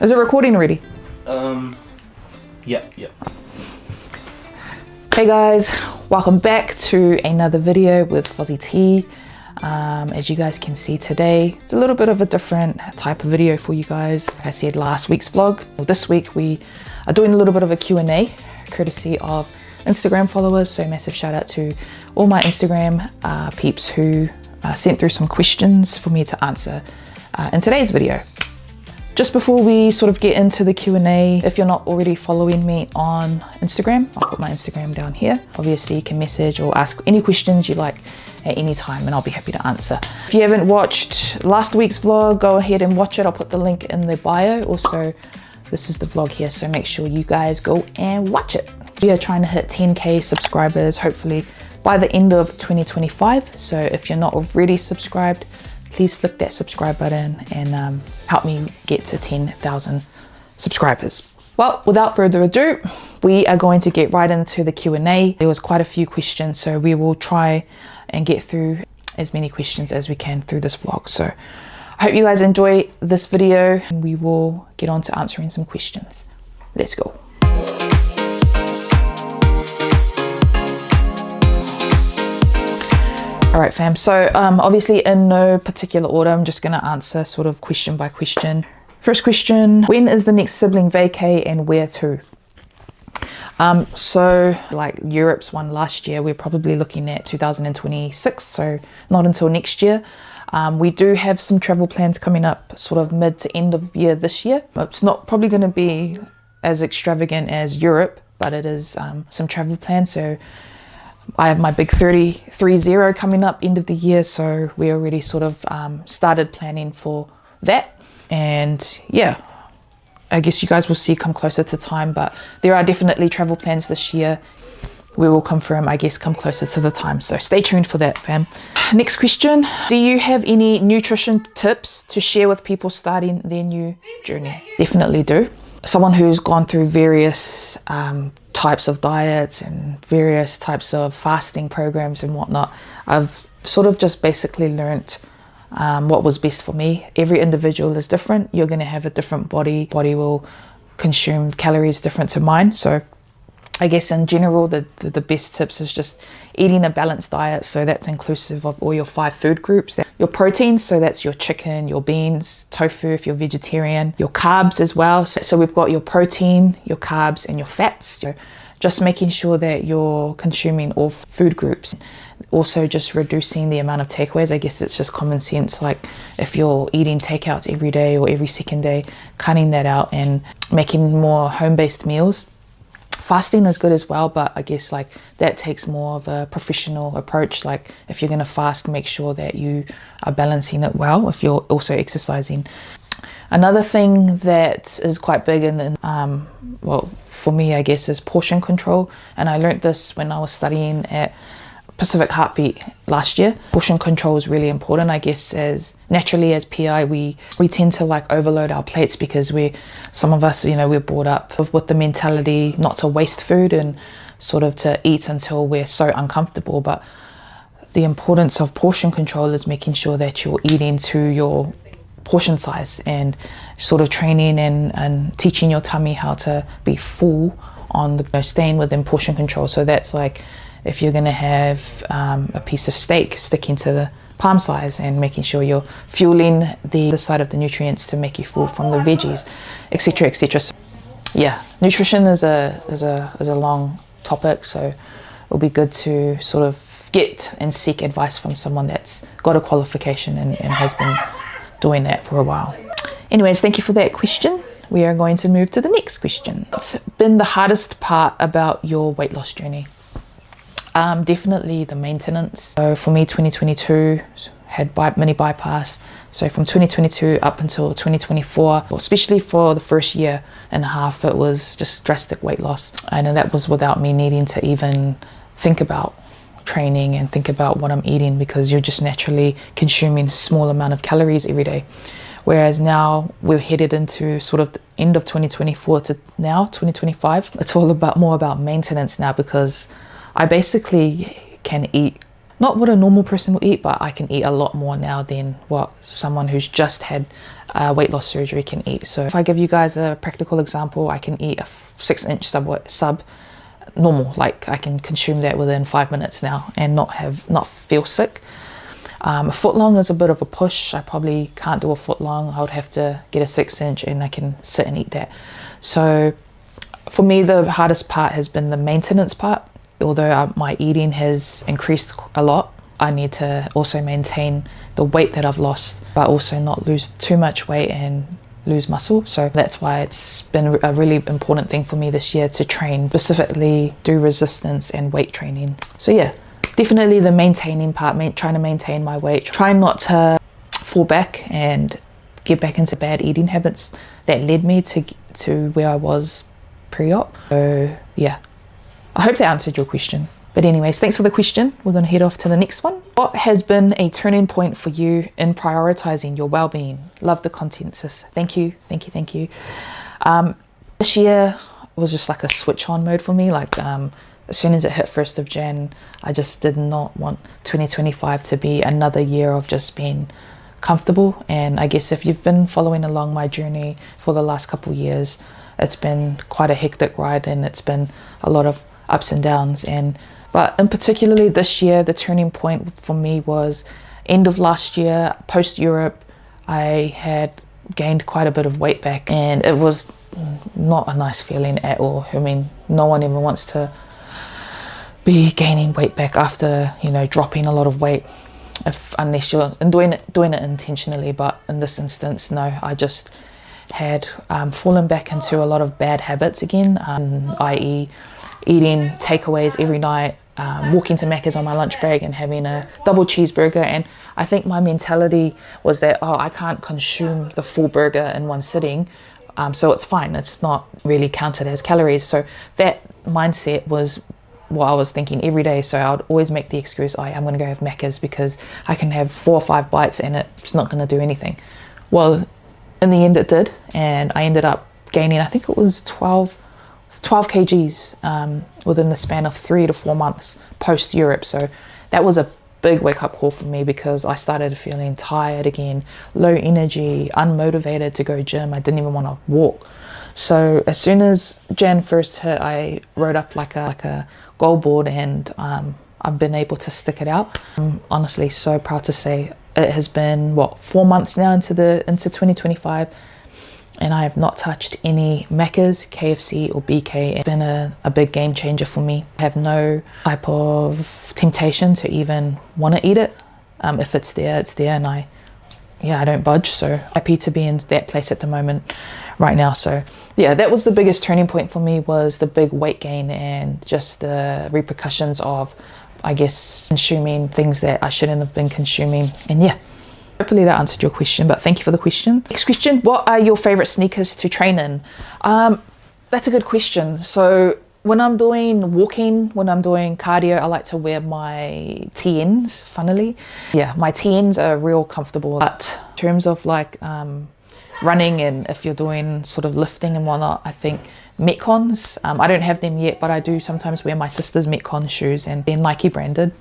Is it recording already? Yeah. Hey guys, welcome back to another video with Fozzie T. As you guys can see today, it's a little bit of a different type of video for you guys. Like I said last week's vlog, this week we are doing a little bit of a Q&A courtesy of Instagram followers. So massive shout out to all my Instagram peeps who sent through some questions for me to answer in today's video. Just before we sort of get into the Q&A, if you're not already following me on Instagram, I'll put my Instagram down here. Obviously you can message or ask any questions you like at any time and I'll be happy to answer. If you haven't watched last week's vlog, go ahead and watch it. I'll put the link in the bio. Also, this is the vlog here, so make sure you guys go and watch it. We are trying to hit 10K subscribers, hopefully by the end of 2025. So if you're not already subscribed, please flick that subscribe button and help me get to 10,000 subscribers. Well, without further ado, we are going to get right into the Q&A. There was quite a few questions, so we will try and get through as many questions as we can through this vlog. So I hope you guys enjoy this video and we will get on to answering some questions. Let's go. All right, fam. So obviously in no particular order, I'm just gonna answer sort of question by question. First question, when is the next sibling vacay and where to? So like Europe's one last year, we're probably looking at 2026, so not until next year. We do have some travel plans coming up sort of mid to end of year this year. It's not probably gonna be as extravagant as Europe, but it is some travel plans. So I have my big 30 coming up end of the year, so we already sort of started planning for that. And yeah, I guess you guys will see come closer to time, but there are definitely travel plans this year. We will confirm, I guess, come closer to the time, so stay tuned for that, fam. Next question, do you have any nutrition tips to share with people starting their new journey? Definitely do. Someone who's gone through various types of diets and various types of fasting programs and whatnot, I've sort of just basically learnt what was best for me. Every individual is different. You're going to have a different body. Body will consume calories different to mine. So I guess in general, the best tips is just eating a balanced diet. So that's inclusive of all your 5 food groups. Your proteins, so that's your chicken, your beans, tofu if you're vegetarian, your carbs as well. So we've got your protein, your carbs and your fats. So just making sure that you're consuming all food groups. Also just reducing the amount of takeaways. I guess it's just common sense. Like if you're eating takeouts every day or every second day, cutting that out and making more home-based meals. Fasting is good as well, but I guess like that takes more of a professional approach. Like if you're going to fast, make sure that you are balancing it well if you're also exercising. Another thing that is quite big and well, for me, I guess, is portion control. And I learned this when I was studying at Pacific Heartbeat last year. Portion control is really important. I guess as naturally as PI, we tend to like overload our plates because some of us, you know, we're brought up with the mentality not to waste food and sort of to eat until we're so uncomfortable. But the importance of portion control is making sure that you're eating to your portion size and sort of training and teaching your tummy how to be full on the, you know, staying within portion control. So that's like if you're going to have a piece of steak, sticking to the palm size and making sure you're fueling the side of the nutrients to make you full from the veggies, etc., etc. So, yeah, nutrition is a long topic, so it'll be good to sort of get and seek advice from someone that's got a qualification and has been doing that for a while. Anyways, thank you for that question. We are going to move to the next question. What's been the hardest part about your weight loss journey? Definitely the maintenance. So for me, 2022 had mini bypass. So from 2022 up until 2024, especially for the first year and a half, it was just drastic weight loss. And that was without me needing to even think about training and think about what I'm eating, because you're just naturally consuming a small amount of calories every day. Whereas now we're headed into sort of the end of 2024 to now 2025. It's all more about maintenance now, because I basically can eat not what a normal person will eat, but I can eat a lot more now than what someone who's just had weight loss surgery can eat. So if I give you guys a practical example, I can eat a 6-inch sub normal, like I can consume that within 5 minutes now and not feel sick. A foot long is a bit of a push. I probably can't do a foot long. I would have to get a 6-inch and I can sit and eat that. So for me, the hardest part has been the maintenance part. Although my eating has increased a lot, I need to also maintain the weight that I've lost, but also not lose too much weight and lose muscle. So that's why it's been a really important thing for me this year to train, specifically do resistance and weight training. So yeah, definitely the maintaining part, trying to maintain my weight, trying not to fall back and get back into bad eating habits that led me to where I was pre-op. So yeah, I hope that answered your question. But anyways, thanks for the question. We're going to head off to the next one. What has been a turning point for you in prioritizing your well-being? Love the content, sis. Thank you. This year was just like a switch on mode for me. Like as soon as it hit 1st of Jan, I just did not want 2025 to be another year of just being comfortable. And I guess if you've been following along my journey for the last couple of years, it's been quite a hectic ride and it's been a lot of ups and downs. But in particularly this year, the turning point for me was end of last year, post Europe. I had gained quite a bit of weight back and it was not a nice feeling at all. I mean, no one ever wants to be gaining weight back after, you know, dropping a lot of weight, unless you're doing it intentionally. But in this instance, no, I just had fallen back into a lot of bad habits again, i.e. eating takeaways every night, walking to Macca's on my lunch break and having a double cheeseburger. And I think my mentality was that, oh, I can't consume the full burger in one sitting, so it's fine, it's not really counted as calories. So that mindset was what I was thinking every day. So I would always make the excuse, oh, yeah, I'm going to go have Macca's because I can have 4 or 5 bites and it's not going to do anything. Well, in the end it did, and I ended up gaining, I think it was 12 kgs within the span of 3 to 4 months post Europe. So that was a big wake up call for me because I started feeling tired again, low energy, unmotivated to go gym. I didn't even want to walk. So as soon as Jan 1st hit, I wrote up like a goal board, and I've been able to stick it out. I'm honestly so proud to say it has been 4 months now into 2025. And I have not touched any Macca's, KFC or BK. It's been a big game changer for me. I have no type of temptation to even want to eat it. If it's there, it's there, and I don't budge. So happy to be in that place at the moment right now. So yeah, that was the biggest turning point for me, was the big weight gain and just the repercussions of, I guess, consuming things that I shouldn't have been consuming. And yeah, hopefully that answered your question, but thank you for the question. Next question, what are your favorite sneakers to train in? That's a good question. So when I'm doing walking, when I'm doing cardio, I like to wear my TNs, funnily. Yeah, my TNs are real comfortable. But in terms of like running, and if you're doing sort of lifting and whatnot, I think Metcons, I don't have them yet, but I do sometimes wear my sister's Metcon shoes, and they're Nike branded.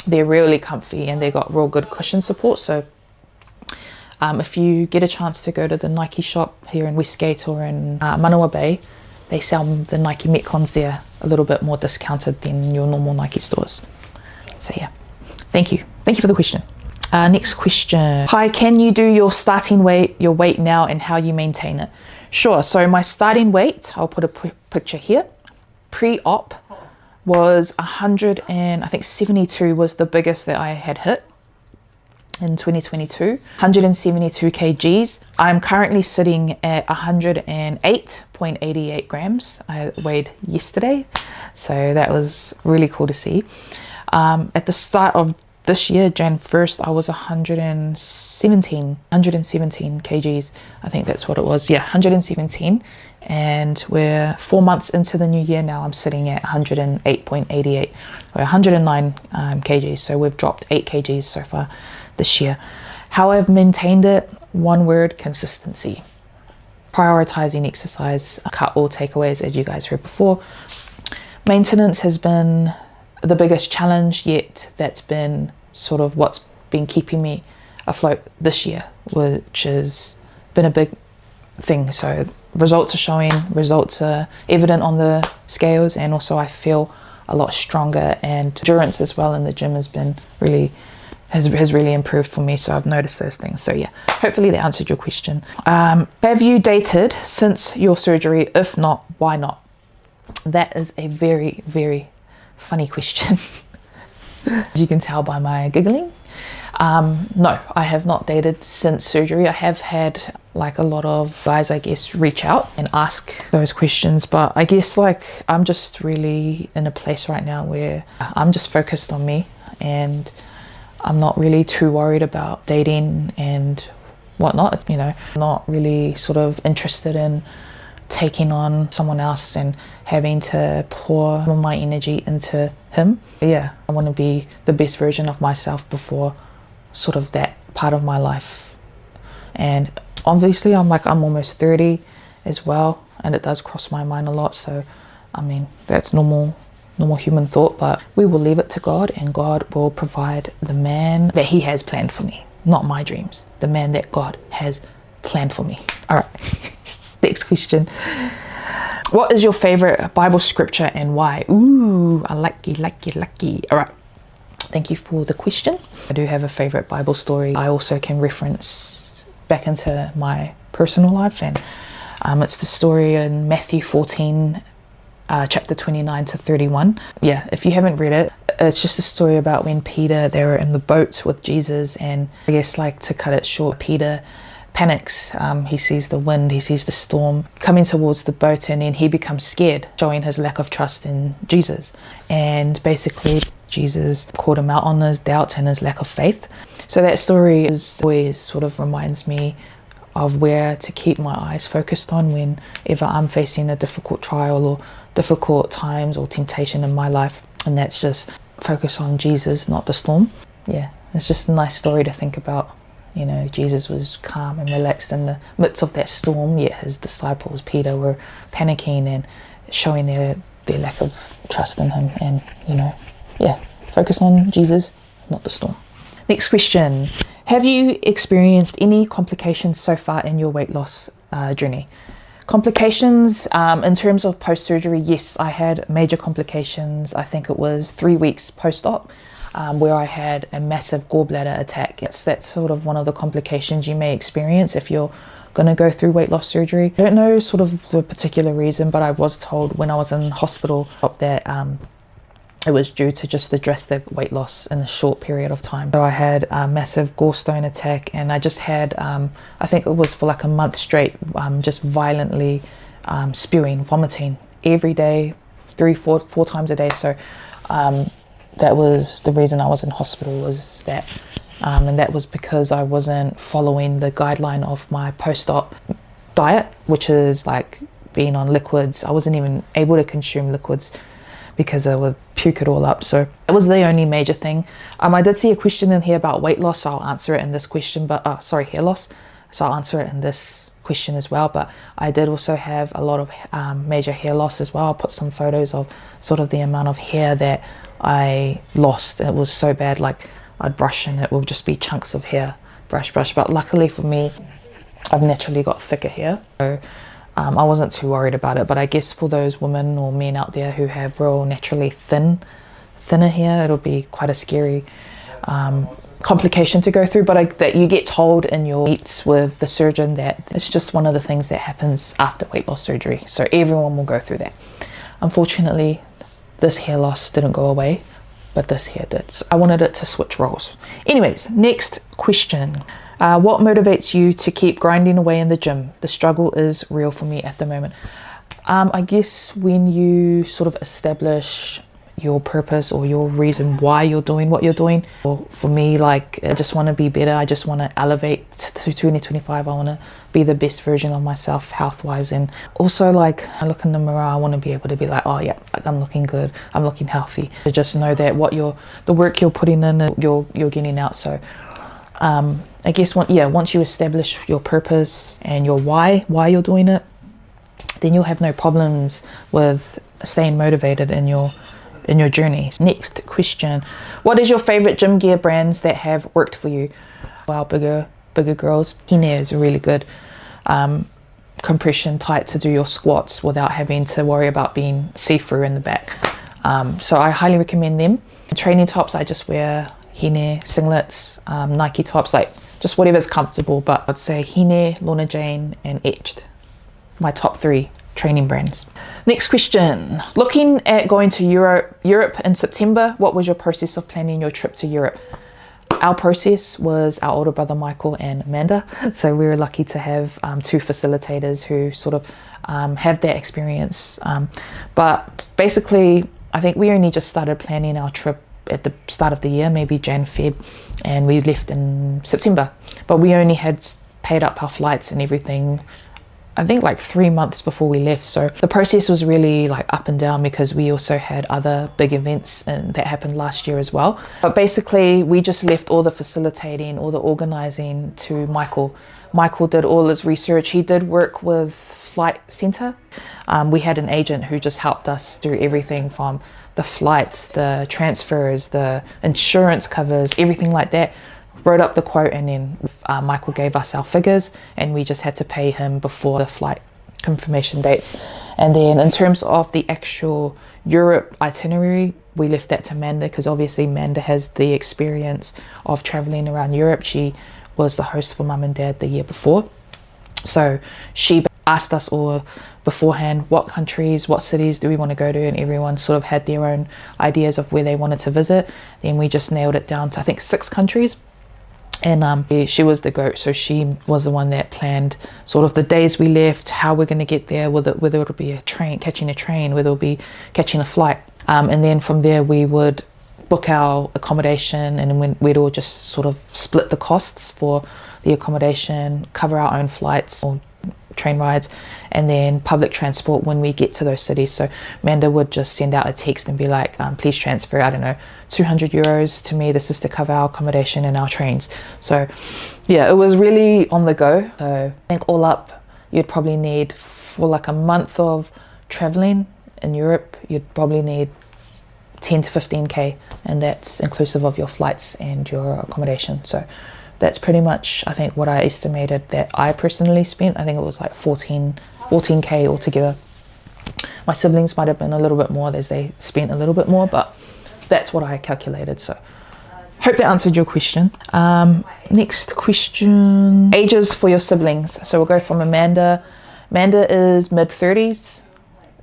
They're really comfy and they got real good cushion support. So if you get a chance to go to the Nike shop here in Westgate or in Manawa Bay, they sell the Nike Metcons there a little bit more discounted than your normal Nike stores. So yeah, thank you for the question. Next question. Hi, can you do your starting weight, your weight now, and how you maintain it? Sure. So my starting weight, I'll put a picture here. Pre-op was 172 was the biggest that I had hit in 2022, 172 kgs. I'm currently sitting at 108.88 grams. I weighed yesterday, so that was really cool to see. At the start of this year, Jan 1st, I was 117 kgs. I think that's what it was. Yeah, 117. And we're 4 months into the new year now. I'm sitting at 108.88, or 109 kgs. So we've dropped 8 kgs so far this year. How I've maintained it, one word: consistency. Prioritizing exercise, cut all takeaways, as you guys heard before. Maintenance has been the biggest challenge, yet that's been sort of what's been keeping me afloat this year, which is been a big thing. So results are showing, results are evident on the scales, and also I feel a lot stronger, and endurance as well in the gym has been really has really improved for me. So I've noticed those things. So yeah, hopefully that answered your question. Have you dated since your surgery? If not, why not? That is a very, very funny question. As you can tell by my giggling. No, I have not dated since surgery. I have had like a lot of guys, I guess, reach out and ask those questions, but I guess like I'm just really in a place right now where I'm just focused on me, and I'm not really too worried about dating and whatnot. You know, not really sort of interested in taking on someone else and having to pour all my energy into him. Yeah, I want to be the best version of myself before sort of that part of my life. And obviously I'm almost 30 as well, and it does cross my mind a lot. So I mean, that's normal human thought, but we will leave it to God, and God will provide the man that he has planned for me, not my dreams, the man that God has planned for me. All right. Next question. What is your favorite Bible scripture and why? Ooh, I lucky. All right. Thank you for the question. I do have a favorite Bible story I also can reference back into my personal life, and it's the story in Matthew 14, chapter 29 to 31. Yeah, if you haven't read it, it's just a story about when Peter, they were in the boat with Jesus, and I guess like to cut it short, Peter panics. He sees the wind, he sees the storm coming towards the boat, and then he becomes scared, showing his lack of trust in Jesus. And basically Jesus called him out on his doubt and his lack of faith. So that story is always sort of reminds me of where to keep my eyes focused on whenever I'm facing a difficult trial or difficult times or temptation in my life, and that's just focus on Jesus, not the storm. Yeah, it's just a nice story to think about. You know, Jesus was calm and relaxed in the midst of that storm, yet his disciples, Peter, were panicking and showing their lack of trust in him. And, you know, yeah, focus on Jesus, not the storm. Next question. Have you experienced any complications so far in your weight loss journey? Complications in terms of post-surgery, yes, I had major complications. I think it was 3 weeks post-op. Where I had a massive gallbladder attack. That's sort of one of the complications you may experience if you're going to go through weight loss surgery. I don't know sort of the particular reason, but I was told when I was in hospital that it was due to just the drastic weight loss in a short period of time. So I had a massive gallstone attack, and I just had, I think it was for like a month straight, just violently vomiting every day, four times a day. So that was the reason I was in hospital, was that, and that was because I wasn't following the guideline of my post-op diet, which is like being on liquids. I wasn't even able to consume liquids because I would puke it all up. So that was the only major thing. I did see a question in here about weight loss, so I'll answer it in this question, but hair loss. So I'll answer it in this question as well. But I did also have a lot of major hair loss as well. I'll put some photos of sort of the amount of hair that I lost. It was so bad, like I'd brush and it would just be chunks of hair, brush. But luckily for me, I've naturally got thicker hair, so I wasn't too worried about it. But I guess for those women or men out there who have real naturally thinner hair, it'll be quite a scary complication to go through. But that you get told in your meets with the surgeon that it's just one of the things that happens after weight loss surgery. So everyone will go through that. Unfortunately, this hair loss didn't go away, but this hair did. So I wanted it to switch roles. Anyways, next question. What motivates you to keep grinding away in the gym? The struggle is real for me at the moment. I guess when you sort of establish your purpose or your reason why you're doing what you're doing. Well, for me, like, I just want to be better. I just want to elevate to 2025. I want to be the best version of myself health-wise, and also like I look in the mirror, I want to be able to be like, oh yeah, like I'm looking good, I'm looking healthy. To just know that the work you're putting in, you're getting out. So I guess once you establish your purpose and your why you're doing it, then you'll have no problems with staying motivated in your journey. Next question. What is your favorite gym gear brands that have worked for you? Wow, bigger girls. Kinea is really good. compression tight to do your squats without having to worry about being see-through in the back. So I highly recommend them. Training tops, I just wear Hine singlets, Nike tops, like just whatever's comfortable, but I'd say Hine, Lorna Jane and Etched, my top 3 training brands. Next question. Looking at going to Europe in September, what was your process of planning your trip to Europe? Our process was our older brother Michael and Amanda, so we were lucky to have 2 facilitators who sort of have that experience. But basically, I think we only just started planning our trip at the start of the year, maybe Jan, Feb, and we left in September. But we only had paid up our flights and everything, I think like 3 months before we left. So the process was really like up and down because we also had other big events that happened last year as well. But basically we just left all the facilitating, all the organizing to Michael. Michael did all his research. He did work with Flight Centre. We had an agent who just helped us through everything from the flights, the transfers, the insurance covers, everything like that. Wrote up the quote, and then Michael gave us our figures and we just had to pay him before the flight confirmation dates. And then in terms of the actual Europe itinerary, we left that to Manda because obviously Manda has the experience of traveling around Europe. She was the host for Mum and Dad the year before. So she asked us all beforehand what countries, what cities do we want to go to, and everyone sort of had their own ideas of where they wanted to visit. Then we just nailed it down to I think 6 countries. And she was the goat, so she was the one that planned sort of the days we left, how we're going to get there, whether it'll be a train, catching a train, whether it'll be catching a flight. And then from there we would book our accommodation, and then we'd all just sort of split the costs for the accommodation, cover our own flights or train rides, and then public transport when we get to those cities. So Amanda would just send out a text and be like, please transfer, I don't know, 200 euros to me. This is to cover our accommodation and our trains. So yeah, it was really on the go. So I think all up, you'd probably need, for like a month of traveling in Europe, you'd probably need 10 to 15k, and that's inclusive of your flights and your accommodation. So that's pretty much, I think, what I estimated that I personally spent. I think it was like 14k altogether. My siblings might have been a little bit more, as they spent a little bit more, but that's what I calculated. So hope that answered your question. Next question, ages for your siblings. So we'll go from Amanda. Amanda is mid-30s.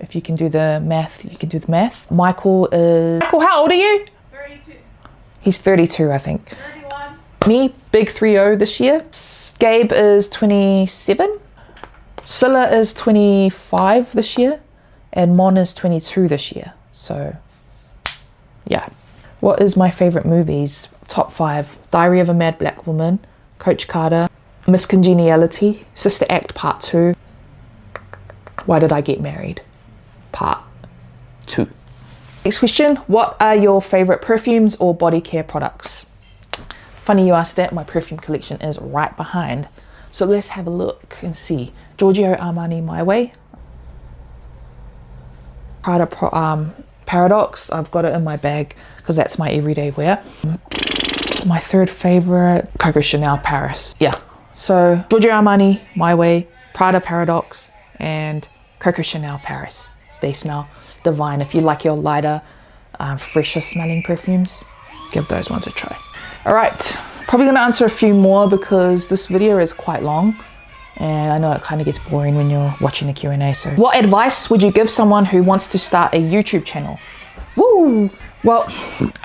If you can do the math, you can do the math. Michael, how old are you? 32. He's 32, I think. 31. Me, big 3-0 this year. Gabe is 27. Scylla is 25 this year. And Mon is 22 this year. So, yeah. What is my favorite movies? Top 5. Diary of a Mad Black Woman, Coach Carter, Miss Congeniality, Sister Act Part 2, Why Did I Get Married? Part 2. Next question, what are your favorite perfumes or body care products? Funny you asked that, my perfume collection is right behind. So let's have a look and see. Giorgio Armani My Way. Prada Paradox, I've got it in my bag because that's my everyday wear. My third favorite, Coco Chanel Paris. Yeah, so Giorgio Armani My Way, Prada Paradox, and Coco Chanel Paris. They smell divine. If you like your lighter, fresher smelling perfumes, give those ones a try. All right, probably gonna answer a few more because this video is quite long and I know it kind of gets boring when you're watching a Q&A. So what advice would you give someone who wants to start a YouTube channel? Woo! Well,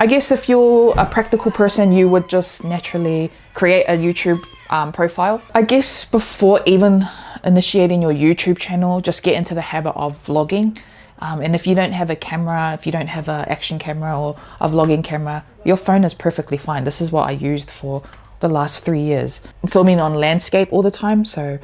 I guess if you're a practical person, you would just naturally create a YouTube profile. I guess before even initiating your YouTube channel, just get into the habit of vlogging. And if you don't have a camera, if you don't have an action camera or a vlogging camera, your phone is perfectly fine. This is what I used for the last 3 years. I'm filming on landscape all the time, so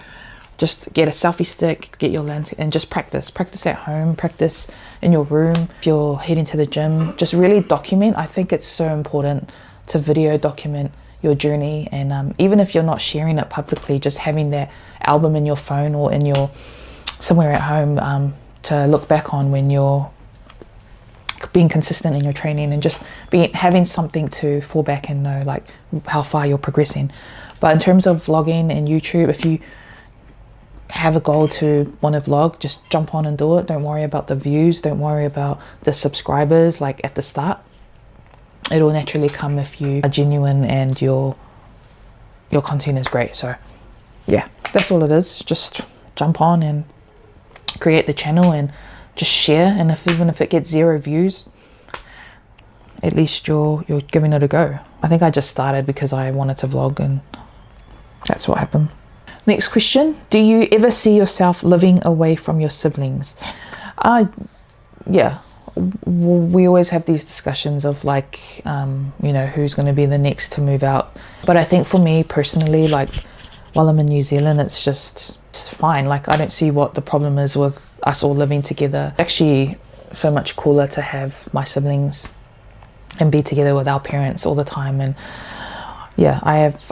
just get a selfie stick, get your lens, and just practice. Practice at home, practice in your room. If you're heading to the gym, just really document. I think it's so important to video document your journey, and even if you're not sharing it publicly, just having that album in your phone or in your somewhere at home to look back on when you're being consistent in your training, and just having something to fall back and know like how far you're progressing. But in terms of vlogging and YouTube, if you have a goal to want to vlog, just jump on and do it. Don't worry about the views, don't worry about the subscribers like at the start. It'll naturally come if you are genuine and your content is great. So yeah, that's all it is. Just jump on and create the channel and just share. And even if it gets 0 views, at least you're giving it a go. I think I just started because I wanted to vlog, and that's what happened. Next question, do you ever see yourself living away from your siblings? Yeah, we always have these discussions of like, you know, who's going to be the next to move out. But I think for me personally, like while I'm in New Zealand, it's fine. Like I don't see what the problem is with us all living together. Actually, so much cooler to have my siblings and be together with our parents all the time. And yeah,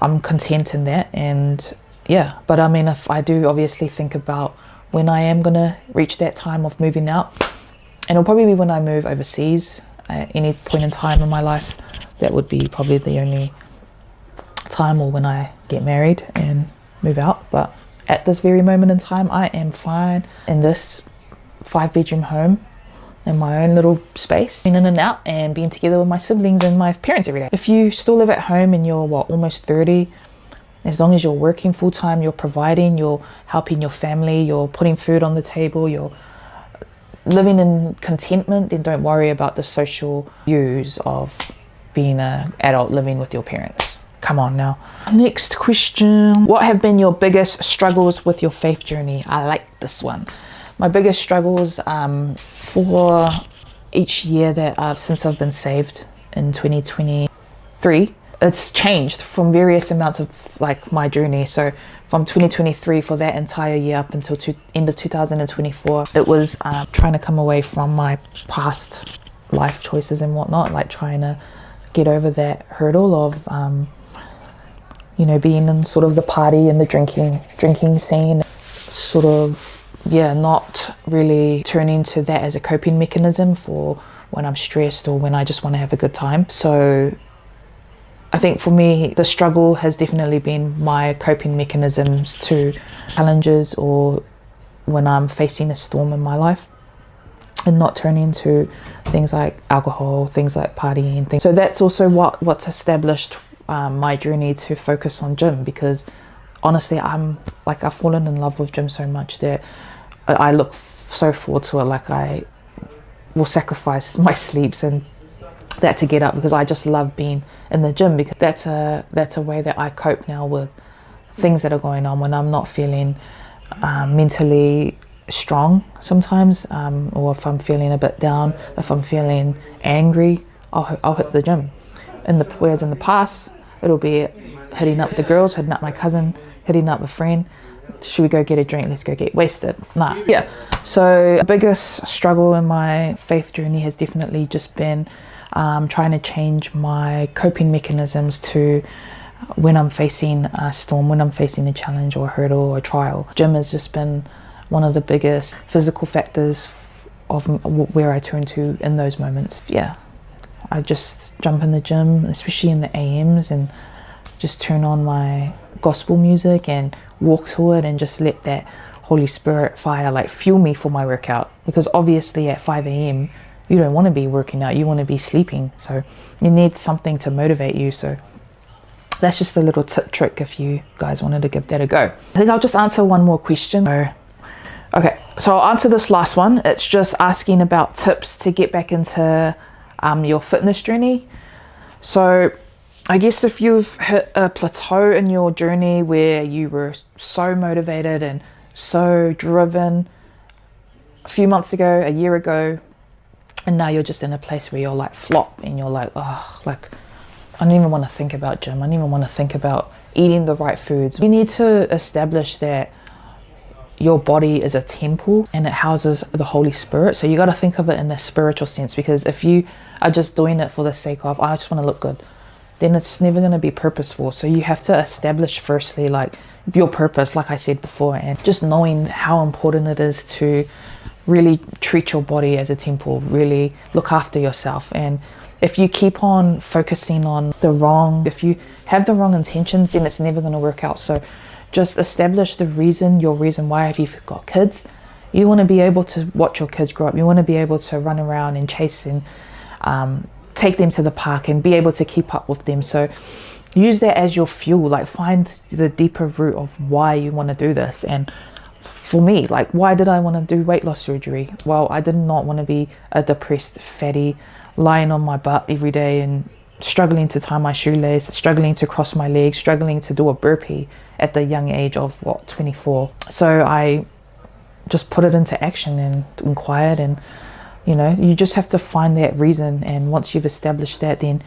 I'm content in that. And yeah, but I mean, if I do obviously think about when I am gonna reach that time of moving out, and it'll probably be when I move overseas at any point in time in my life. That would be probably the only time, or when I get married and move out. But at this very moment in time, I am fine in this 5-bedroom home in my own little space, being in and out and being together with my siblings and my parents every day. If you still live at home and you're almost 30, as long as you're working full-time, you're providing, you're helping your family, you're putting food on the table, you're living in contentment, then don't worry about the social views of being an adult living with your parents. Come on now. Next question. What have been your biggest struggles with your faith journey? I like this one. My biggest struggles for each year that since I've been saved in 2023, it's changed from various amounts of like my journey. So from 2023 for that entire year up until end of 2024, it was trying to come away from my past life choices and whatnot, like trying to get over that hurdle of you know, being in sort of the party and the drinking scene, sort of, yeah, not really turning to that as a coping mechanism for when I'm stressed or when I just want to have a good time. So I think for me, the struggle has definitely been my coping mechanisms to challenges or when I'm facing a storm in my life, and not turning to things like alcohol, things like partying, things. So that's also what's established my journey to focus on gym, because honestly, I've fallen in love with gym so much that I look so forward to it. Like I will sacrifice my sleeps and that to get up, because I just love being in the gym, because that's a way that I cope now with things that are going on when I'm not feeling mentally strong sometimes, or if I'm feeling a bit down, if I'm feeling angry, I'll hit the gym. Whereas in the past, it'll be hitting up the girls, hitting up my cousin, hitting up a friend. Should we go get a drink? Let's go get wasted. Nah. Yeah. So the biggest struggle in my faith journey has definitely just been trying to change my coping mechanisms to when I'm facing a storm, when I'm facing a challenge or a hurdle or a trial. Gym has just been one of the biggest physical factors of where I turn to in those moments. Yeah, I just jump in the gym, especially in the AMs, and just turn on my gospel music and walk to it and just let that Holy Spirit fire like fuel me for my workout. Because obviously at 5 a.m. you don't want to be working out, you want to be sleeping. So you need something to motivate you. So that's just a little trick if you guys wanted to give that a go. I think I'll just answer one more question. Okay, so I'll answer this last one. It's just asking about tips to get back into your fitness journey. So I guess if you've hit a plateau in your journey where you were so motivated and so driven a few months ago, a year ago, and now you're just in a place where you're like flop and you're like, oh, like I don't even want to think about gym. I don't even want to think about eating the right foods. You need to establish that your body is a temple and it houses the Holy Spirit. So you got to think of it in the spiritual sense, because if you are just doing it for the sake of, I just want to look good, then it's never going to be purposeful. So you have to establish firstly like your purpose, like I said before, and just knowing how important it is to really treat your body as a temple, really look after yourself. And if you keep on focusing on if you have the wrong intentions, then it's never going to work out. So just establish the reason, your reason why. If you've got kids, you want to be able to watch your kids grow up. You want to be able to run around and chase and take them to the park and be able to keep up with them. So use that as your fuel. Like, find the deeper root of why you want to do this. And for me, like, why did I want to do weight loss surgery? Well, I did not want to be a depressed fatty lying on my butt every day and struggling to tie my shoelace, struggling to cross my legs, struggling to do a burpee at the young age of 24. So I just put it into action and inquired, and you just have to find that reason. And once you've established that, then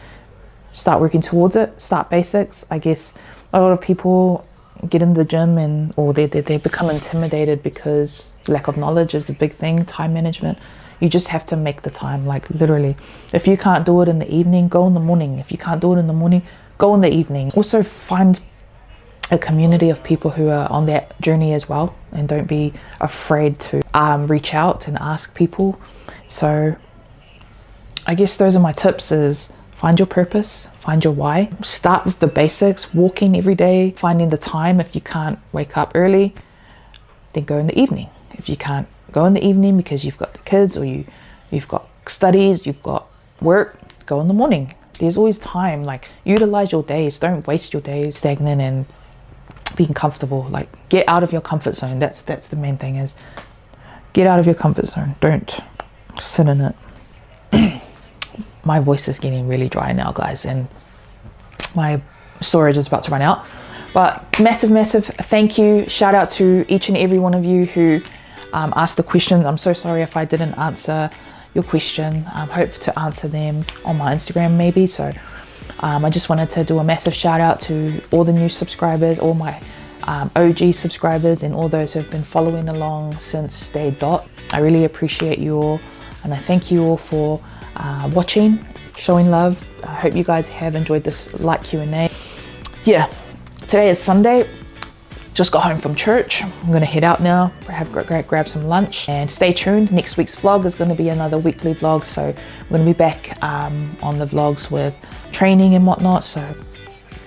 start working towards it. Start basics. I guess a lot of people get in the gym or they become intimidated because lack of knowledge is a big thing. Time management. You just have to make the time. Like, literally, if you can't do it in the evening, go in the morning. If you can't do it in the morning, go in the evening. Also, find a community of people who are on that journey as well, and don't be afraid to reach out and ask people. So I guess those are my tips: is find your purpose, find your why, start with the basics, walking every day, finding the time. If you can't wake up early, then go in the evening. If you can't go in the evening because you've got the kids, or you've got studies, you've got work, go in the morning. There's always time. Like, utilize your days. Don't waste your days stagnant and being comfortable. Like, get out of your comfort zone. That's the main thing, is get out of your comfort zone. Don't sit in it. My voice is getting really dry now, guys, and my storage is about to run out. But massive thank you, shout out to each and every one of you who asked the questions. I'm so sorry if I didn't answer your question. I hope to answer them on my Instagram maybe. So I just wanted to do a massive shout out to all the new subscribers, all my OG subscribers, and all those who have been following along since day dot. I really appreciate you all, and I thank you all for watching, showing love. I hope you guys have enjoyed this light Q&A. Yeah, today is Sunday. Just got home from church. I'm gonna head out now, grab some lunch, and stay tuned. Next week's vlog is gonna be another weekly vlog, so I'm gonna be back on the vlogs with training and whatnot. So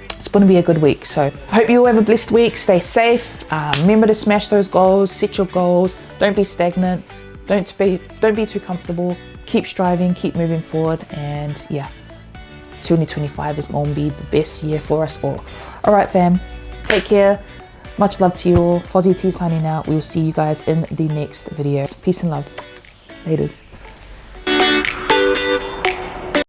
it's gonna be a good week. So I hope you all have a blessed week. Stay safe. Remember to smash those goals, set your goals. Don't be stagnant. Don't be too comfortable. Keep striving, keep moving forward, and yeah, 2025 is gonna be the best year for us all. All right, fam, take care. Much love to you all. Fozzie T signing out. We will see you guys in the next video. Peace and love. Laters.